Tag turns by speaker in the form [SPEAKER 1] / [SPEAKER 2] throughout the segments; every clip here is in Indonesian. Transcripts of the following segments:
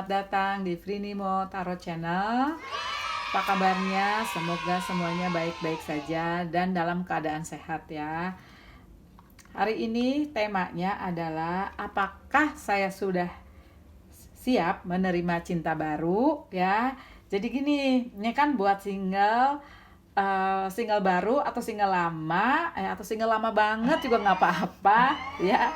[SPEAKER 1] selamat datang di Frinimo Tarot Channel. Apa kabarnya? Semoga semuanya baik-baik saja dan dalam keadaan sehat ya. Hari ini temanya adalah apakah saya sudah siap menerima cinta baru ya. Jadi gini, ini kan buat single baru atau single lama atau single lama banget juga nggak apa-apa ya.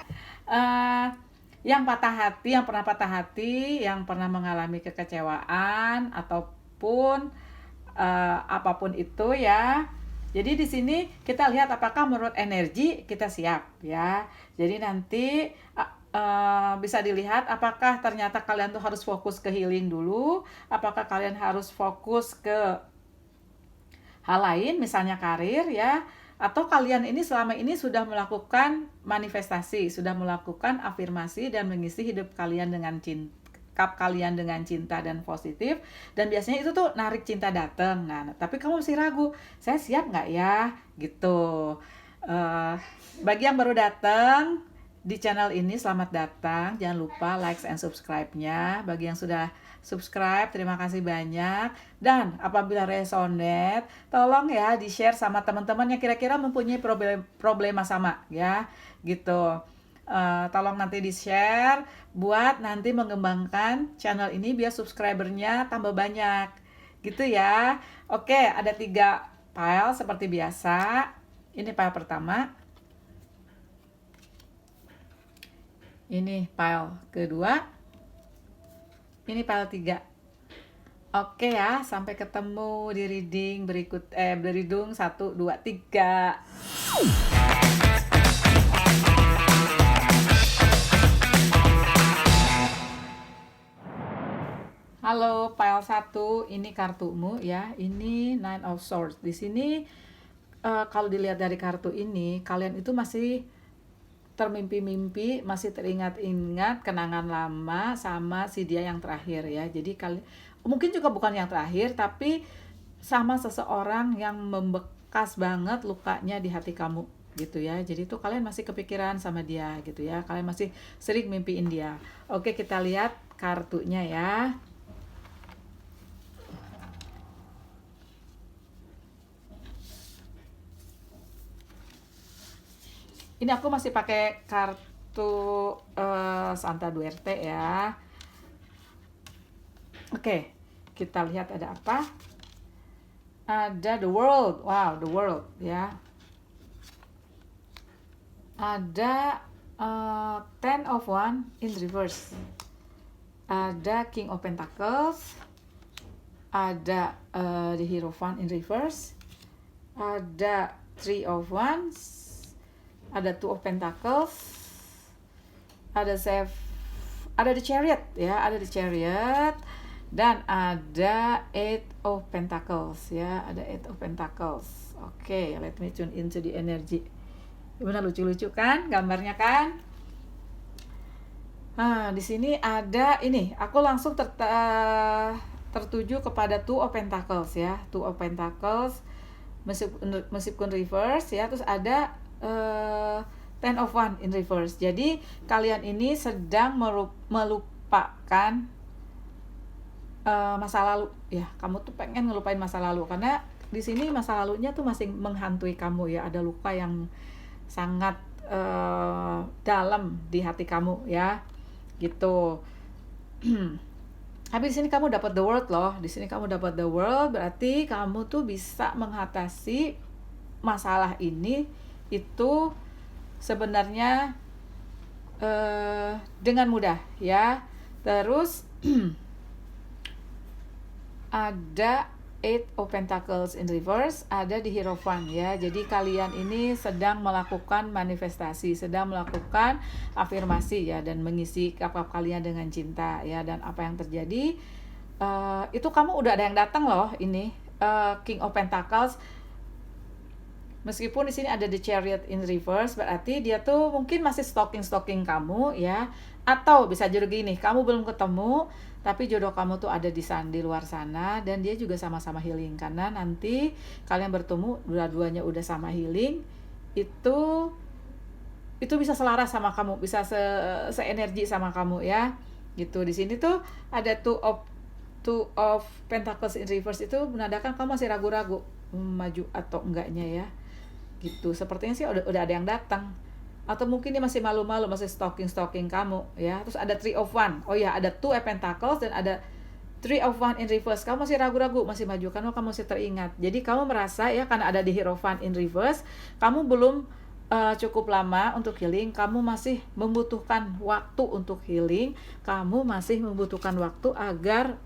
[SPEAKER 1] Yang patah hati, yang pernah patah hati, yang pernah mengalami kekecewaan ataupun apapun itu ya. Jadi di sini kita lihat apakah menurut energi kita siap ya. Jadi nanti bisa dilihat apakah ternyata kalian tuh harus fokus ke healing dulu, apakah kalian harus fokus ke hal lain, misalnya karir ya, atau kalian ini selama ini sudah melakukan manifestasi, sudah melakukan afirmasi dan mengisi hidup kalian dengan cinta dan positif, dan biasanya itu tuh narik cinta datang. Nah, tapi kamu masih ragu, saya siap nggak ya gitu. Bagi yang baru datang di channel ini, selamat datang. Jangan lupa like and subscribe-nya. Bagi yang sudah subscribe, terima kasih banyak. Dan apabila resonate, tolong ya di-share sama teman-teman yang kira-kira mempunyai problema sama ya, gitu. Tolong nanti di-share buat nanti mengembangkan channel ini biar subscribernya tambah banyak, gitu ya. Oke, ada 3 file seperti biasa. Ini file pertama. Ini file kedua. Ini file 3. Oke ya, sampai ketemu di reading beridung 1, 2, 3. Halo, file 1, ini kartumu ya. Ini Nine of Swords. Di sini kalau dilihat dari kartu ini, kalian itu masih termimpi-mimpi, masih teringat-ingat kenangan lama sama si dia yang terakhir ya. Jadi mungkin juga bukan yang terakhir, tapi sama seseorang yang membekas banget lukanya di hati kamu gitu ya. Jadi tuh kalian masih kepikiran sama dia gitu ya. Kalian masih sering mimpiin dia. Oke, kita lihat kartunya ya. Ini aku masih pakai kartu Santa Duerte ya. Oke, kita lihat ada apa. Ada the world. Wow, the world ya. Ada Ten of Wands in reverse. Ada King of Pentacles. Ada the Hierophant in reverse. Ada Three of Wands. Ada Two of Pentacles, ada the Chariot ya, ada the Chariot, dan ada Eight of Pentacles ya, ada Eight of Pentacles. Oke, let me tune into the energy. Gimana, lucu-lucu kan gambarnya kan? Nah, di sini ada ini, aku langsung tertuju kepada Two of Pentacles ya, Two of Pentacles meskipun reverse ya, terus ada Ten of Wands in reverse. Jadi kalian ini sedang melupakan masa lalu ya. Kamu tuh pengen ngelupain masa lalu karena di sini masa lalunya tuh masih menghantui kamu ya. Ada luka yang sangat dalam di hati kamu ya, gitu. Tapi di sini kamu dapat the world loh. Di sini kamu dapat the world, berarti kamu tuh bisa mengatasi masalah ini itu sebenarnya dengan mudah ya. Terus ada Eight of Pentacles in reverse, ada di Hierophant ya. Jadi kalian ini sedang melakukan manifestasi, sedang melakukan afirmasi ya, dan mengisi cup kalian dengan cinta ya. Dan apa yang terjadi itu kamu udah ada yang datang loh. Ini King of Pentacles. Meskipun di sini ada the Chariot in reverse, berarti dia tuh mungkin masih stalking kamu ya. Atau bisa jadi gini, kamu belum ketemu, tapi jodoh kamu tuh ada di luar sana, dan dia juga sama-sama healing. Karena nanti kalian bertemu, dua-duanya udah sama healing, itu bisa selaras sama kamu, bisa seenergi sama kamu ya. gitu. Di sini tuh ada two of Pentacles in reverse, itu menandakan kamu masih ragu-ragu maju atau enggaknya ya, gitu. Sepertinya sih udah ada yang datang, atau mungkin dia masih malu-malu, masih stalking kamu ya. Terus ada Three of One, oh ya, ada Two of Pentacles dan ada Three of One in reverse. Kamu masih ragu-ragu, masih maju karena kamu masih teringat. Jadi kamu merasa ya, karena ada di Hierophant in reverse, kamu belum cukup lama untuk healing. Kamu masih membutuhkan waktu untuk healing. Kamu masih membutuhkan waktu agar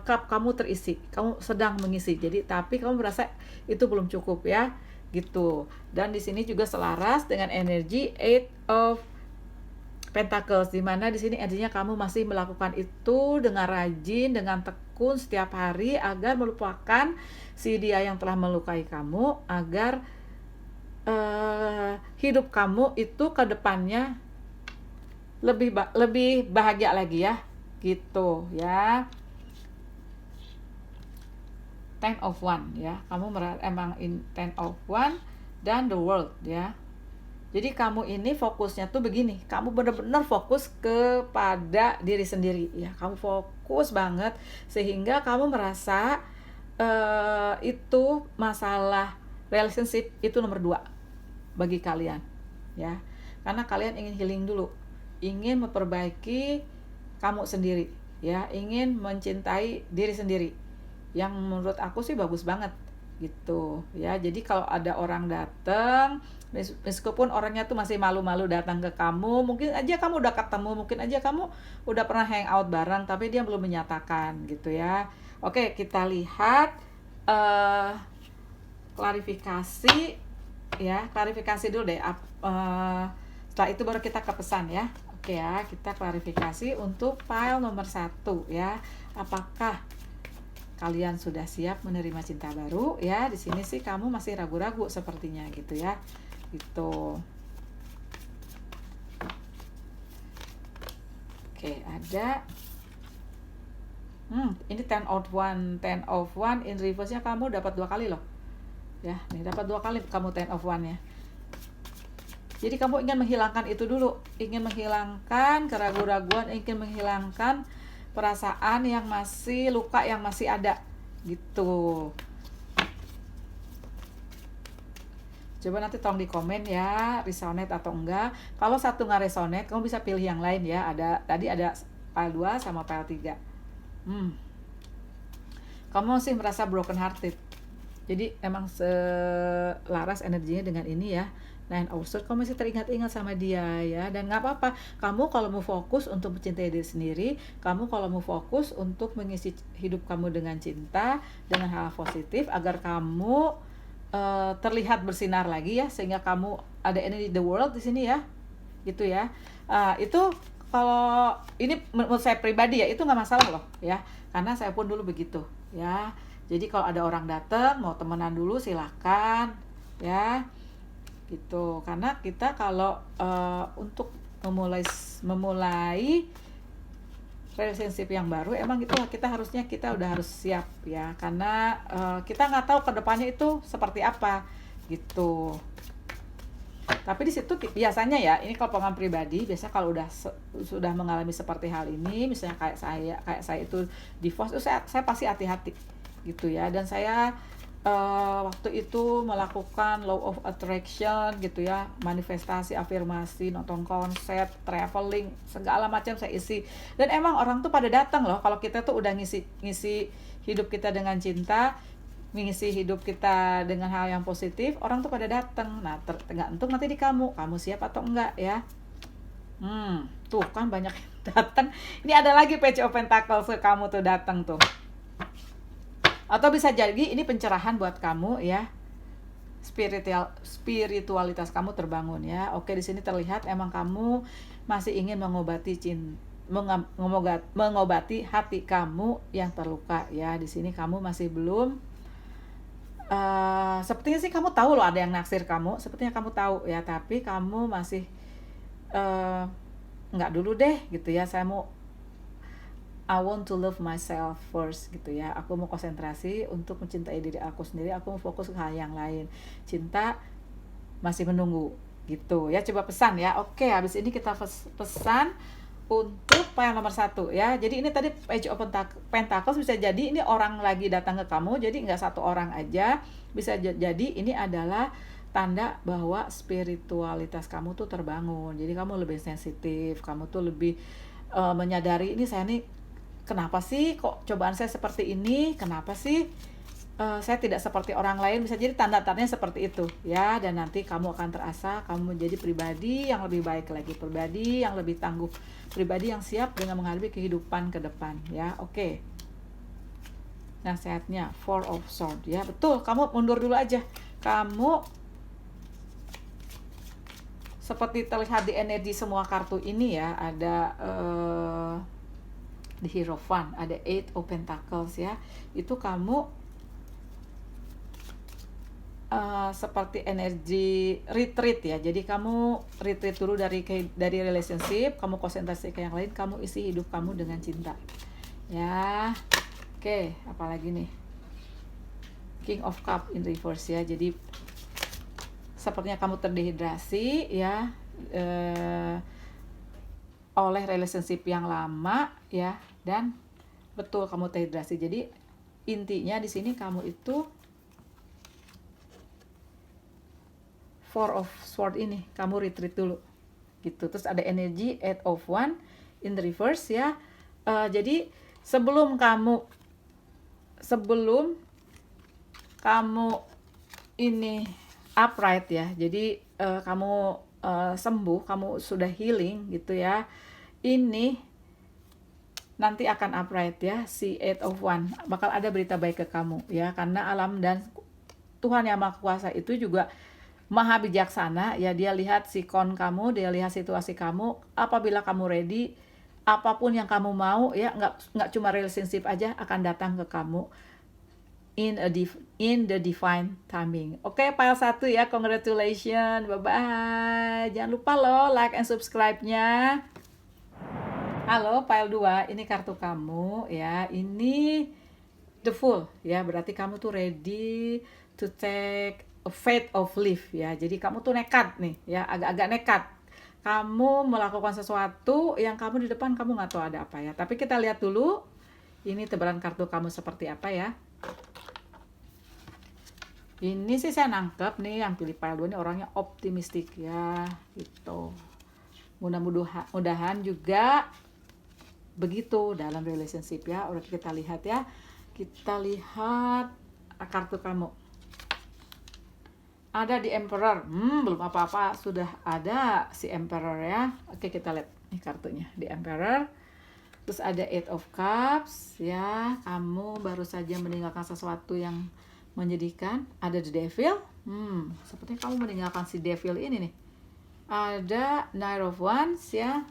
[SPEAKER 1] cup kamu terisi. Kamu sedang mengisi. Jadi tapi kamu merasa itu belum cukup ya, gitu. Dan di sini juga selaras dengan energi Eight of Pentacles, di mana di sini energinya kamu masih melakukan itu dengan rajin, dengan tekun setiap hari agar melupakan si dia yang telah melukai kamu, agar hidup kamu itu ke depannya lebih bahagia lagi ya, gitu ya. Ten of One ya, kamu emang in Ten of One dan the World ya. Jadi kamu ini fokusnya tuh begini, kamu benar-benar fokus kepada diri sendiri ya, kamu fokus banget sehingga kamu merasa itu masalah relationship itu nomor 2 bagi kalian ya, karena kalian ingin healing dulu, ingin memperbaiki kamu sendiri ya, ingin mencintai diri sendiri, yang menurut aku sih bagus banget gitu ya. Jadi kalau ada orang datang, meskipun orangnya tuh masih malu-malu datang ke kamu, mungkin aja kamu udah ketemu, mungkin aja kamu udah pernah hangout bareng, tapi dia belum menyatakan gitu ya. Oke, kita lihat klarifikasi ya, klarifikasi dulu deh. Setelah itu baru kita ke pesan ya. Oke ya, kita klarifikasi untuk file nomor 1 ya. Apakah kalian sudah siap menerima cinta baru ya? Di sini sih kamu masih ragu-ragu sepertinya gitu ya. Gitu. Oke, ada ini Ten of One in reverse-nya kamu dapat 2 kali loh. Ya, nih dapat 2 kali kamu Ten of One-nya. Jadi kamu ingin menghilangkan itu dulu, ingin menghilangkan keraguan-raguan, ingin menghilangkan perasaan yang masih, luka yang masih ada gitu. Coba nanti tolong di komen ya, resonate atau enggak. Kalau satu nggak resonate, kamu bisa pilih yang lain ya. Tadi ada file 2 sama file 3. Kamu masih merasa broken hearted. Jadi emang selaras energinya dengan ini ya. Nine of Swords, kamu masih teringat-ingat sama dia ya. Dan gak apa-apa, kamu kalau mau fokus untuk mencintai diri sendiri, kamu kalau mau fokus untuk mengisi hidup kamu dengan cinta, dengan hal positif, agar kamu terlihat bersinar lagi ya, sehingga kamu ada energi the world di sini ya, gitu ya. Itu kalau ini menurut saya pribadi ya, itu nggak masalah loh ya, karena saya pun dulu begitu ya. Jadi kalau ada orang datang mau temenan dulu silahkan ya, gitu. Karena kita kalau untuk memulai relationship yang baru, emang itu kita udah harus siap ya, karena kita nggak tahu kedepannya itu seperti apa gitu. Tapi di situ biasanya ya, ini kalau pengalaman pribadi, biasanya kalau sudah mengalami seperti hal ini, misalnya kayak saya itu divorce, itu saya pasti hati-hati gitu ya. Dan saya waktu itu melakukan law of attraction gitu ya, manifestasi, afirmasi, nonton konser, traveling, segala macam saya isi. Dan emang orang tuh pada datang loh kalau kita tuh udah ngisi hidup kita dengan cinta, mengisi hidup kita dengan hal yang positif, orang tuh pada datang. Nah, tergantung nanti di kamu siap atau enggak ya. Tuh kan banyak yang datang. Ini ada lagi Page of Pentacles ke kamu tuh datang tuh. Atau bisa jadi ini pencerahan buat kamu ya. Spiritualitas kamu terbangun ya. Oke, di sini terlihat emang kamu masih ingin mengobati hati kamu yang terluka ya. Di sini kamu masih belum sepertinya sih kamu tahu loh ada yang naksir kamu, sepertinya kamu tahu ya, tapi kamu masih nggak dulu deh gitu ya. I want to love myself first gitu ya. Aku mau konsentrasi untuk mencintai diri aku sendiri. Aku mau fokus ke hal yang lain. Cinta masih menunggu gitu ya. Coba pesan ya. Oke, habis ini kita pesan untuk file nomor 1 ya. Jadi ini tadi Page of Pentacles, bisa jadi ini orang lagi datang ke kamu, jadi nggak satu orang aja. Bisa jadi ini adalah tanda bahwa spiritualitas kamu tuh terbangun. Jadi kamu lebih sensitif, kamu tuh lebih menyadari, ini saya nih kenapa sih kok cobaan saya seperti ini, kenapa sih saya tidak seperti orang lain. Bisa jadi tanda-tandanya seperti itu ya. Dan nanti kamu akan terasa kamu menjadi pribadi yang lebih baik lagi, pribadi yang lebih tangguh, pribadi yang siap dengan menghadapi kehidupan ke depan ya. Oke, nasihatnya Four of Swords ya. Betul, kamu mundur dulu aja. Kamu seperti terlihat di energi semua kartu ini ya. Ada the Hierophant, ada Eight of Pentacles ya. Itu kamu seperti energi retreat ya. Jadi kamu retreat dulu dari relationship, kamu konsentrasi ke yang lain, kamu isi hidup kamu dengan cinta ya. Oke, apalagi nih, King of Cup in reverse ya. Jadi sepertinya kamu terdehidrasi ya, oleh relationship yang lama ya, dan betul kamu terdehidrasi. Jadi intinya di sini kamu itu Four of Swords ini, kamu retreat dulu gitu. Terus ada energi Eight of Wands in the reverse ya. Jadi sebelum kamu ini upright ya, jadi kamu sembuh, kamu sudah healing gitu ya, ini nanti akan upright ya. Si Eight of Wands bakal ada berita baik ke kamu ya, karena alam dan Tuhan Yang Maha Kuasa itu juga maha bijaksana ya. Dia lihat sikon kamu, dia lihat situasi kamu. Apabila kamu ready, apapun yang kamu mau ya, nggak cuma relationship aja, akan datang ke kamu in the divine timing. Oke, pile 1 ya, congratulations, bye bye. Jangan lupa loh like and subscribe-nya. Halo, pile 2, ini kartu kamu ya. Ini the Fool ya, berarti kamu tuh ready to take a fate of life ya. Jadi kamu tuh nekat nih ya, agak-agak nekat. Kamu melakukan sesuatu yang kamu di depan kamu nggak tahu ada apa ya. Tapi kita lihat dulu ini tebaran kartu kamu seperti apa ya. Ini sih saya nangkep nih, yang pilih pile 2 ini orangnya optimistik ya gitu. Mudah-mudahan juga begitu dalam relationship ya. Udah kita lihat ya. Kita lihat kartu kamu. Ada di Emperor, belum apa-apa, sudah ada si Emperor ya. Oke, kita lihat nih kartunya di Emperor. Terus ada Eight of Cups ya, kamu baru saja meninggalkan sesuatu yang menyedihkan. Ada The Devil, sepertinya kamu meninggalkan si Devil ini nih. Ada Knight of Wands ya.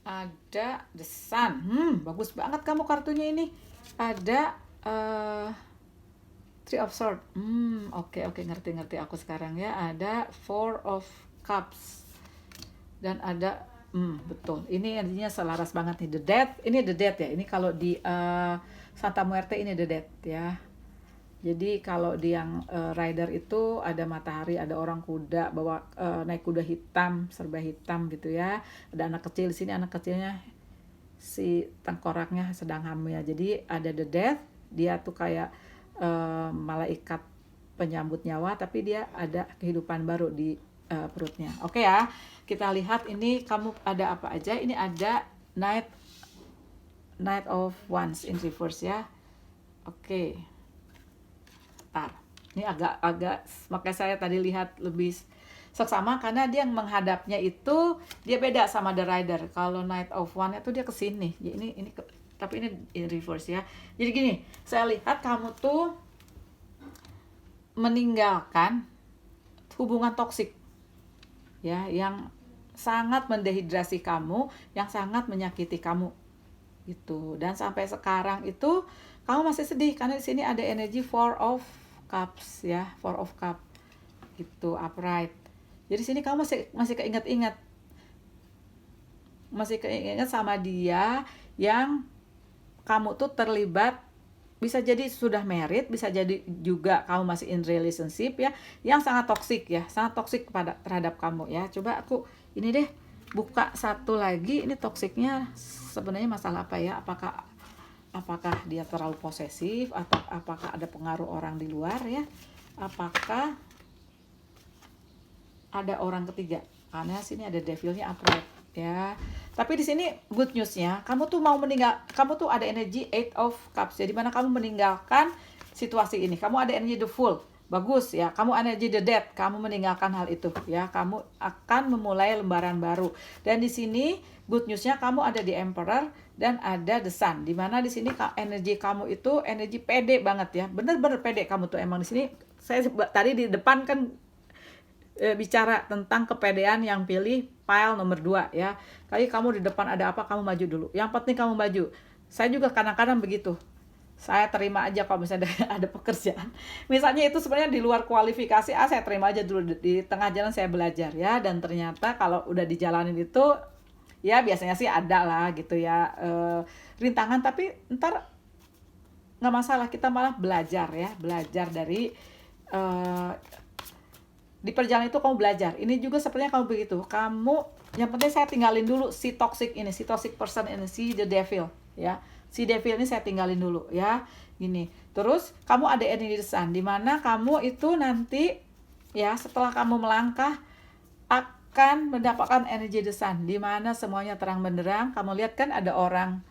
[SPEAKER 1] Ada The Sun, bagus banget kamu kartunya ini. Ada Three of Swords. Oke, ngerti aku sekarang ya. Ada Four of Cups. Dan ada betul. Ini artinya selaras banget nih, The Death. Ini The Death ya. Ini kalau di Santa Muerte ini The Death ya. Jadi kalau di yang rider itu ada matahari, ada orang kuda bawa naik kuda hitam, serba hitam gitu ya. Ada anak kecil di sini, anak kecilnya si tengkoraknya sedang hamil. Jadi ada The Death, dia tuh kayak malaikat penyambut nyawa, tapi dia ada kehidupan baru di perutnya. Oke ya, kita lihat ini kamu ada apa aja. Ini ada Knight of Wands in reverse ya. Oke. Ini agak makanya saya tadi lihat lebih seksama karena dia yang menghadapnya itu dia beda sama The Rider. Kalau Knight of Wands itu dia ke sini. Ya, tapi ini in reverse ya. Jadi gini, saya lihat kamu tuh meninggalkan hubungan toksik ya, yang sangat mendehidrasi kamu, yang sangat menyakiti kamu gitu. Dan sampai sekarang itu kamu masih sedih karena di sini ada energi Four of Cups ya, Four of Cups gitu, upright. Jadi sini kamu masih keinget-inget sama dia yang kamu tuh terlibat bisa jadi sudah married, bisa jadi juga kamu masih in relationship ya, yang sangat toksik ya, sangat toksik terhadap kamu ya. Coba aku ini deh buka satu lagi, ini toksiknya sebenarnya masalah apa ya? Apakah dia terlalu posesif, atau apakah ada pengaruh orang di luar ya? Apakah ada orang ketiga? Karena sini ada devilnya upright ya. Tapi di sini good newsnya, kamu tuh kamu tuh ada energi Eight of Cups. Jadi mana kamu meninggalkan situasi ini. Kamu ada energi the Fool. Bagus ya. Kamu energi the Death. Kamu meninggalkan hal itu ya. Kamu akan memulai lembaran baru. Dan di sini good newsnya, kamu ada di Emperor dan ada the Sun. Dimana di sini energi kamu itu energi pede banget ya. Bener-bener pede kamu tuh emang di sini. Saya tadi di depan kan bicara tentang kepedean yang pilih pile nomor 2 ya. Kali kamu di depan ada apa, kamu maju dulu. Yang penting kamu maju. Saya juga kadang-kadang begitu. Saya terima aja kalau misalnya ada pekerjaan. Misalnya itu sebenarnya di luar kualifikasi, saya terima aja dulu. Di tengah jalan saya belajar ya. Dan ternyata kalau udah dijalanin itu, ya biasanya sih ada lah gitu ya. Rintangan, tapi ntar nggak masalah. Kita malah belajar ya. Belajar dari di perjalanan itu kamu belajar. Ini juga sepertinya kamu begitu. Kamu, yang penting saya tinggalin dulu si toxic ini, si toxic person ini, si the devil ya. Si devil ini saya tinggalin dulu ya. Gini. Terus kamu ada energi Sun, di mana kamu itu nanti ya setelah kamu melangkah akan mendapatkan energi Sun, di mana semuanya terang benderang. Kamu lihat kan ada orang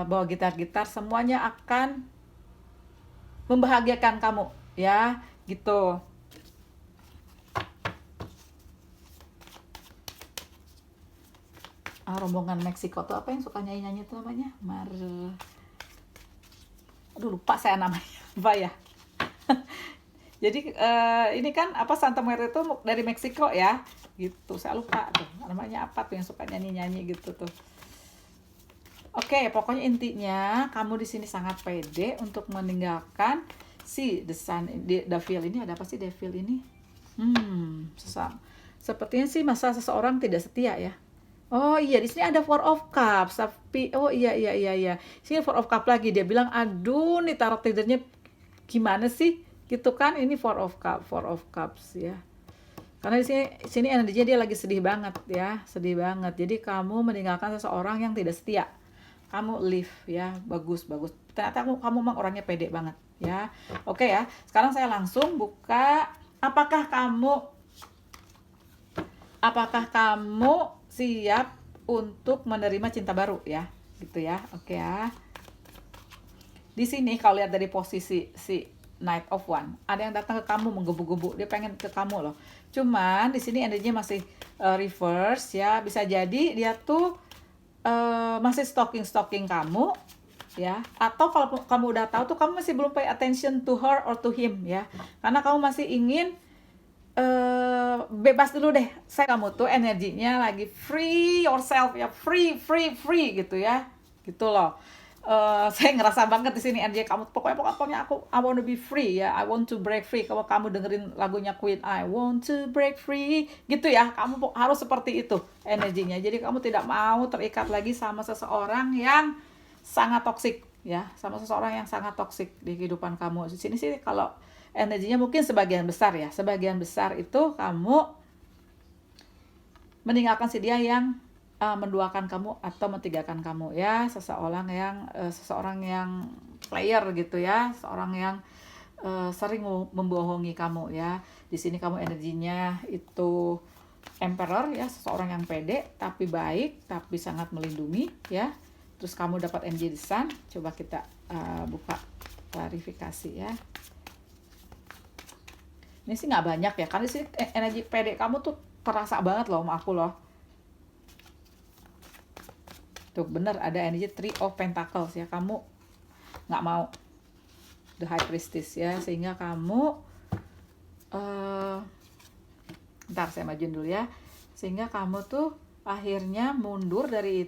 [SPEAKER 1] bawa gitar-gitar, semuanya akan membahagiakan kamu ya, gitu. Rombongan Meksiko tuh apa yang suka nyanyi-nyanyi tuh namanya? Aduh lupa saya namanya. Apa ya? Jadi ini kan apa, Santa Maria itu dari Meksiko ya. Gitu. Saya lupa tuh. Namanya apa tuh yang suka nyanyi-nyanyi gitu tuh. Oke, pokoknya intinya kamu di sini sangat pede untuk meninggalkan si the Sun, devil ini. Ada apa sih devil ini? Sepertinya sih masa seseorang tidak setia ya. Oh iya, di sini ada Four of Cups. Tapi oh iya. Sini Four of Cups lagi. Dia bilang, "Aduh, nih tarot readernya gimana sih?" Gitu kan? Ini Four of Cups ya. Karena di sini energinya dia lagi sedih banget ya, sedih banget. Jadi kamu meninggalkan seseorang yang tidak setia. Kamu leave ya, bagus. Ternyata kamu memang orangnya pede banget ya. Oke ya. Sekarang saya langsung buka, apakah kamu siap untuk menerima cinta baru ya, gitu ya. Oke ya. Di sini kalau lihat dari posisi si Knight of Wands, ada yang datang ke kamu menggebu-gebu, dia pengen ke kamu loh. Cuman di sini energinya masih reverse ya, bisa jadi dia tuh masih stalking kamu ya, atau kalau kamu udah tahu tuh kamu masih belum pay attention to her or to him ya, karena kamu masih ingin bebas dulu deh. Kamu tuh energinya lagi free yourself ya, free gitu ya, gitu loh. Saya ngerasa banget di sini energi kamu. Pokoknya I want to be free ya, I want to break free. Kalau kamu dengerin lagunya Queen, I want to break free gitu ya, kamu harus seperti itu energinya. Jadi kamu tidak mau terikat lagi sama seseorang yang sangat toksik ya, sama seseorang yang sangat toksik di kehidupan kamu. Di sini sih kalau energinya mungkin sebagian besar itu kamu meninggalkan si dia yang menduakan kamu atau mentinggalkan kamu ya, seseorang yang player gitu ya, seorang yang sering membohongi kamu ya. Di sini kamu energinya itu Emperor ya, seseorang yang pede tapi baik, tapi sangat melindungi ya. Terus kamu dapat energi Sun. Coba kita buka klarifikasi ya. Ini sih nggak banyak ya, karena sih energi pede kamu tuh terasa banget loh sama aku loh. Tuh bener ada energi Three of Pentacles ya, kamu nggak mau the High Priestess ya, sehingga kamu ntar saya majuin dulu ya, sehingga kamu tuh akhirnya mundur dari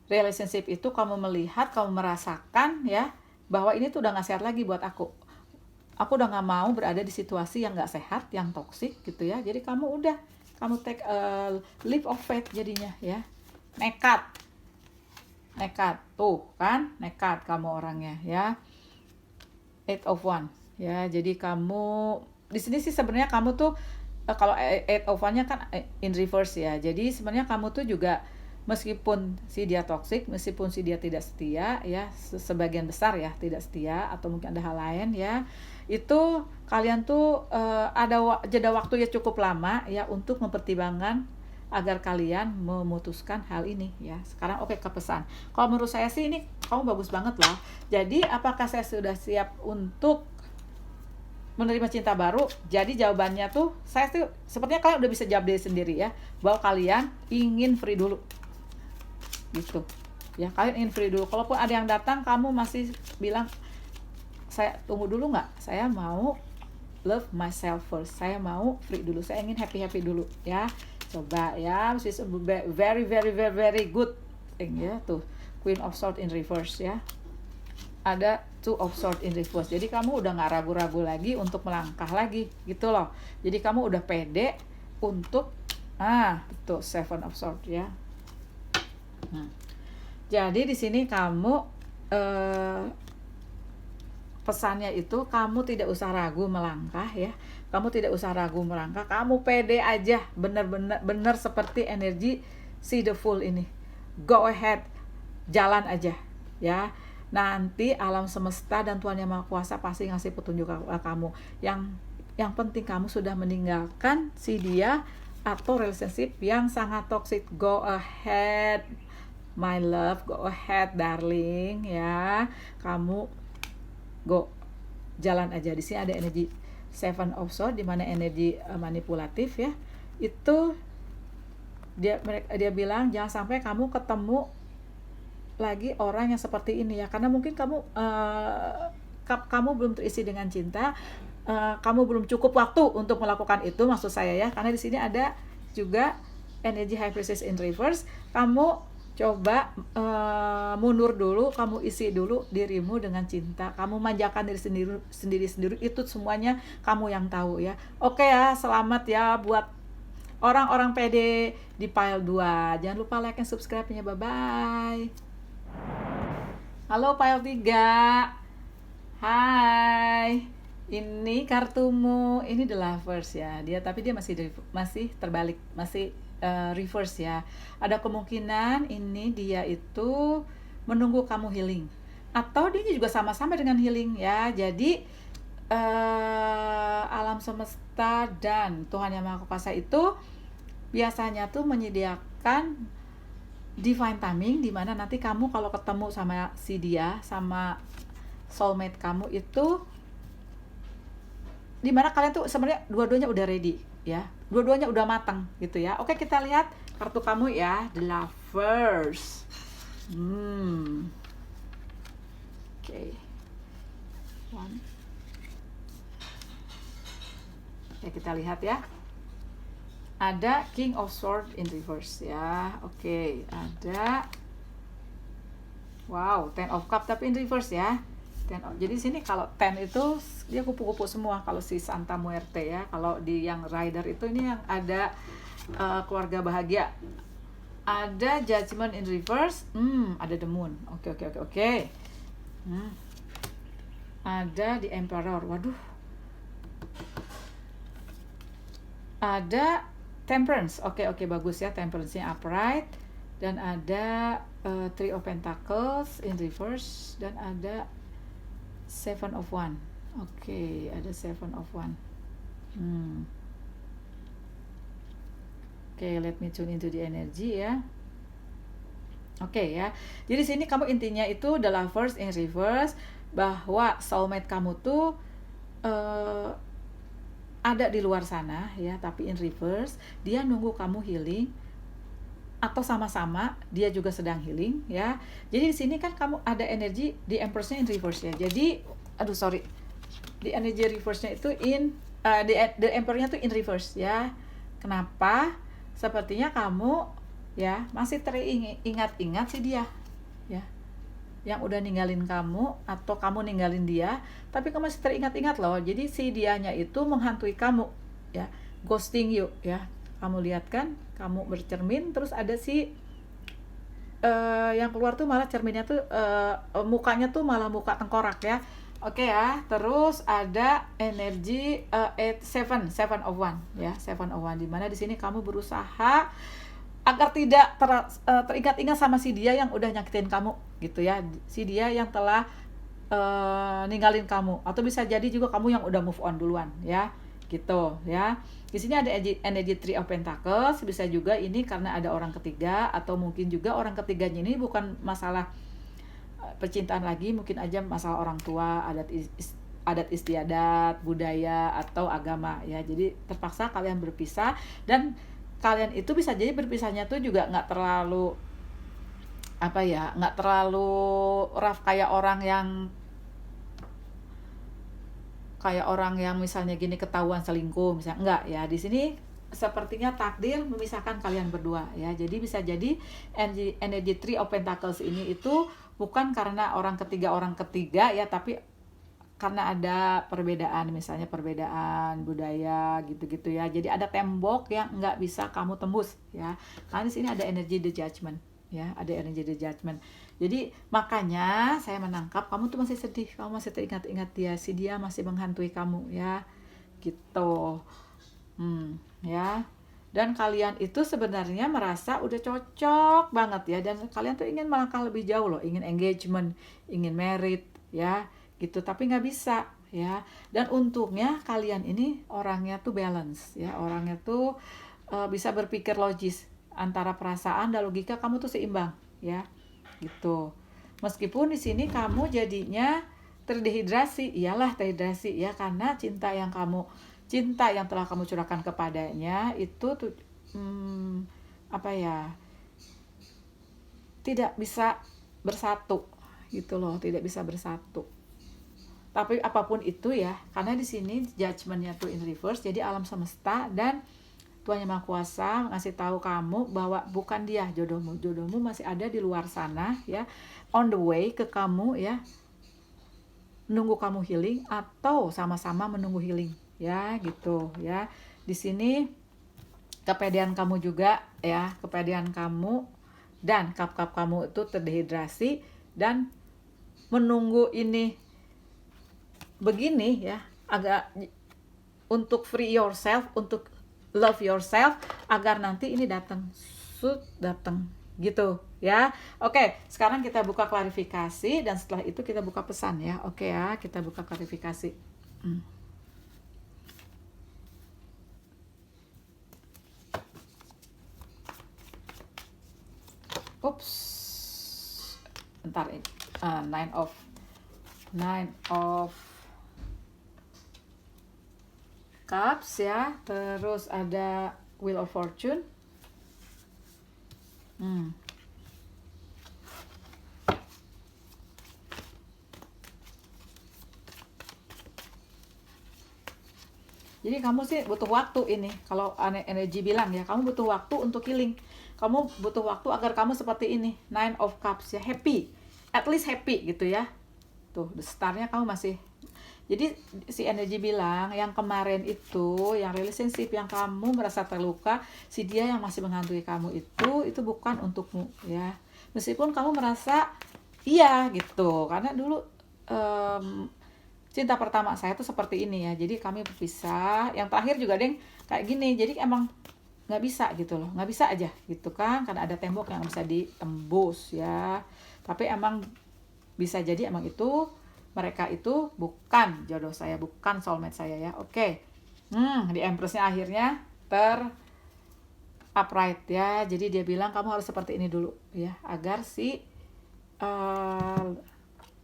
[SPEAKER 1] relationship itu. Kamu melihat, kamu merasakan ya, bahwa ini tuh udah nggak sehat lagi buat aku udah nggak mau berada di situasi yang nggak sehat, yang toksik gitu ya. Jadi kamu take a leap of faith jadinya ya, nekat nekat. Tuh kan, nekat kamu orangnya ya. Eight of One ya. Jadi kamu di sini sih sebenarnya kamu tuh kalau Eight of One-nya kan in reverse ya. Jadi sebenarnya kamu tuh juga meskipun si dia toxic, meskipun si dia tidak setia ya, sebagian besar ya tidak setia atau mungkin ada hal lain ya. Itu kalian tuh ada jeda waktu ya cukup lama ya untuk mempertimbangkan agar kalian memutuskan hal ini ya. Sekarang oke, ke pesan. Kalau menurut saya sih ini kamu bagus banget lah. Jadi apakah saya sudah siap untuk menerima cinta baru? Jadi jawabannya tuh saya tuh sepertinya kalian udah bisa jawab diri sendiri ya, bahwa kalian ingin free dulu gitu ya. Kalian ingin free dulu. Kalaupun ada yang datang kamu masih bilang saya tunggu dulu, nggak, saya mau love myself first, saya mau free dulu, saya ingin happy dulu ya. Coba ya, this is very very very very good thing ya. Tuh Queen of Swords in reverse ya, ada Two of Swords in reverse. Jadi kamu udah nggak ragu-ragu lagi untuk melangkah lagi gitu loh. Jadi kamu udah pede untuk betul Seven of Swords ya. Jadi di sini kamu pesannya itu kamu tidak usah ragu melangkah ya. Kamu tidak usah ragu melangkah. Kamu pede aja, bener seperti energi see the full ini. Go ahead, jalan aja ya. Nanti alam semesta dan Tuhan Yang Maha Kuasa pasti ngasih petunjuk ke kamu. Yang penting kamu sudah meninggalkan si dia atau relationship yang sangat toxic. Go ahead my love, go ahead darling ya. Kamu go, jalan aja. Di sini ada energi Seven of Swords di mana energi manipulatif ya. Itu dia bilang jangan sampai kamu ketemu lagi orang yang seperti ini ya, karena mungkin kamu kamu belum terisi dengan cinta, kamu belum cukup waktu untuk melakukan itu, maksud saya ya. Karena di sini ada juga energi High Priestess in reverse. Kamu coba mundur dulu, kamu isi dulu dirimu dengan cinta, kamu manjakan diri sendiri, itu semuanya kamu yang tahu ya. Oke ya, selamat ya buat orang-orang pede di pile 2. Jangan lupa like and subscribe-nya. Bye bye. Halo pile 3. Hai. Ini kartumu, ini the lovers ya. Tapi dia masih terbalik, masih reverse ya. Ada kemungkinan ini dia itu menunggu kamu healing, atau dia juga sama-sama dengan healing ya. Jadi alam semesta dan Tuhan Yang Maha Kuasa itu biasanya tuh menyediakan divine timing, dimana nanti kamu kalau ketemu sama si dia, sama soulmate kamu itu, dimana kalian tuh sebenarnya dua-duanya udah ready ya, dua-duanya udah matang gitu ya. Oke, kita lihat kartu kamu ya, the lovers. Oke. One. Ya, kita lihat ya. Ada King of Swords in reverse ya. Oke, ada wow, Ten of Cup tapi in reverse ya. Jadi sini kalau 10 itu dia kupu-kupu semua kalau si Santa Muerte ya. Kalau di yang Rider itu ini yang ada keluarga bahagia. Ada Judgment in reverse. Ada the Moon. Oke. Ada the Emperor. Waduh. Ada Temperance. Oke, bagus ya, Temperance-nya upright. Dan ada Three of Pentacles in reverse, dan ada Seven of One. Oke, ada Seven of One. Oke, let me tune into the energy ya. Oke ya. Jadi sini kamu intinya itu the lovers in reverse, bahwa soulmate kamu tuh ada di luar sana ya, tapi in reverse. Dia nunggu kamu healing, atau sama-sama dia juga sedang healing ya. Jadi di sini kan kamu ada energi di Empress-nya in reverse ya. Jadi di energi reverse-nya itu the Emperor-nya tuh in reverse ya. Kenapa? Sepertinya kamu ya masih teringat-ingat si dia ya, yang udah ninggalin kamu atau kamu ninggalin dia, tapi kamu masih teringat-ingat loh. Jadi si dianya itu menghantui kamu ya, ghosting you ya. Kamu lihat kan, kamu bercermin, terus ada si yang keluar tuh malah cerminnya tuh mukanya tuh malah muka tengkorak ya. Oke ya, terus ada energi 7 of One ya, 7 of One, di mana di sini kamu berusaha agar tidak teringat-ingat sama si dia yang udah nyakitin kamu gitu ya, si dia yang telah ninggalin kamu, atau bisa jadi juga kamu yang udah move on duluan ya, gitu ya. Di sini ada energi 3 of Pentacles, bisa juga ini karena ada orang ketiga, atau mungkin juga orang ketiganya ini bukan masalah percintaan lagi, mungkin aja masalah orang tua, adat istiadat, budaya, atau agama ya. Jadi terpaksa kalian berpisah, dan kalian itu bisa jadi berpisahnya tuh juga nggak terlalu apa ya, nggak terlalu rough kayak orang yang misalnya gini ketahuan selingkuh misalnya, enggak ya. Di sini sepertinya takdir memisahkan kalian berdua ya. Jadi bisa jadi energi 3 of Pentacles ini itu bukan karena orang ketiga ya, tapi karena ada perbedaan, misalnya perbedaan budaya gitu-gitu ya. Jadi ada tembok yang nggak bisa kamu tembus ya. Karena di sini ada energi The Judgment ya, ada energi The Judgment. Jadi makanya saya menangkap kamu tuh masih sedih, kamu masih teringat-ingat dia, si dia masih menghantui kamu ya, gitu. Ya. Dan kalian itu sebenarnya merasa udah cocok banget ya, dan kalian tuh ingin melangkah lebih jauh loh, ingin engagement, ingin married ya, gitu, tapi nggak bisa ya. Dan untungnya kalian ini orangnya tuh balance ya, orangnya tuh bisa berpikir logis, antara perasaan dan logika kamu tuh seimbang ya, gitu. Meskipun di sini kamu jadinya terdehidrasi, iyalah terdehidrasi ya, karena cinta yang telah kamu curahkan kepadanya itu tuh apa ya, tidak bisa bersatu gitu loh, tidak bisa bersatu. Tapi apapun itu ya, karena di sini judgment-nya tuh in reverse, jadi alam semesta dan Tuhan Yang Maha Kuasa ngasih tahu kamu bahwa bukan dia jodohmu masih ada di luar sana ya, on the way ke kamu ya, menunggu kamu healing atau sama-sama menunggu healing ya, gitu ya. Di sini kepedean kamu juga ya, kepedean kamu dan kap-kap kamu itu terdehidrasi dan menunggu ini begini ya, agak untuk free yourself, untuk love yourself, agar nanti ini datang gitu ya. Oke, sekarang kita buka klarifikasi, dan setelah itu kita buka pesan ya. Oke ya, kita buka klarifikasi. Ups, bentar ini. Nine of Cups ya, terus ada Wheel of Fortune. Jadi kamu sih butuh waktu ini, kalau energi bilang ya, kamu butuh waktu untuk healing. Kamu butuh waktu agar kamu seperti ini, 9 of Cups ya, happy, at least happy gitu ya. Tuh, the star-nya kamu masih. Jadi si energi bilang yang kemarin itu, yang relationship yang kamu merasa terluka, si dia yang masih menghantui kamu itu bukan untukmu ya. Meskipun kamu merasa iya gitu, karena dulu cinta pertama saya tuh seperti ini ya. Jadi kami berpisah, yang terakhir juga deng kayak gini. Jadi emang nggak bisa gitu loh, nggak bisa aja gitu kan, karena ada tembok yang bisa ditembus ya. Tapi emang bisa jadi emang itu, mereka itu bukan jodoh saya, bukan soulmate saya ya. Oke. Di Empress-nya akhirnya upright ya. Jadi dia bilang kamu harus seperti ini dulu ya, agar si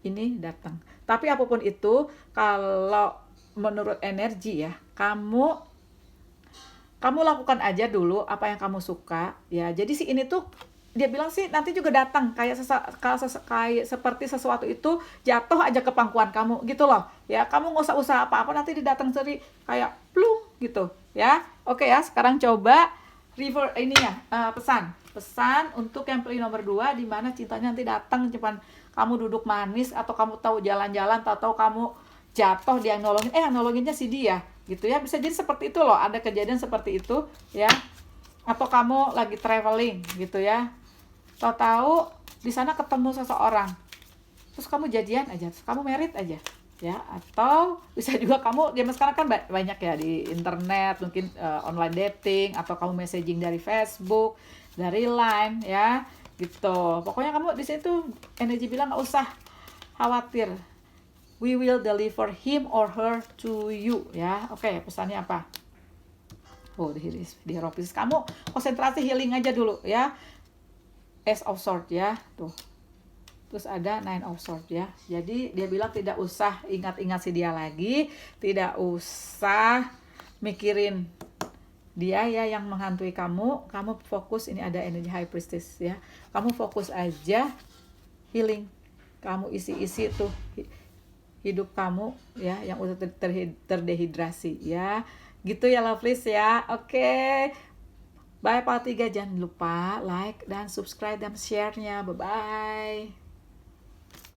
[SPEAKER 1] ini datang. Tapi apapun itu, kalau menurut energi ya, kamu lakukan aja dulu apa yang kamu suka ya. Jadi si ini tuh dia bilang sih nanti juga datang, kayak seperti sesuatu itu jatuh aja ke pangkuan kamu gitu loh ya. Kamu nggak usah usaha apa-apa, nanti dia datang sendiri kayak plung gitu ya. Oke ya, sekarang coba reverse ini ya, pesan untuk yang pilih nomor 2, di mana cintanya nanti datang, cuman kamu duduk manis, atau kamu tahu jalan-jalan, atau kamu jatuh dia nolongin, nolonginnya si dia gitu ya. Bisa jadi seperti itu loh, ada kejadian seperti itu ya. Atau kamu lagi traveling gitu ya, tahu-tahu di sana ketemu seseorang, terus kamu jadian aja, terus kamu merit aja, ya. Atau bisa juga kamu zaman sekarang kan banyak ya di internet, mungkin online dating, atau kamu messaging dari Facebook, dari Line, ya gitu. Pokoknya kamu di situ energi bilang nggak usah khawatir, we will deliver him or her to you, ya. Oke, pesannya apa? Oh, di Hierophant kamu konsentrasi healing aja dulu, ya. Ace of Swords, ya, tuh. Terus ada Nine of Swords, ya. Jadi dia bilang tidak usah ingat-ingat si dia lagi, tidak usah mikirin dia ya yang menghantui kamu. Kamu fokus, ini ada energi High Priestess, ya. Kamu fokus aja healing. Kamu isi-isi tuh hidup kamu, ya, yang udah terdehidrasi, ya. Gitu ya lovelies, ya. Oke. Bye part 3, jangan lupa like dan subscribe dan share-nya. Bye-bye.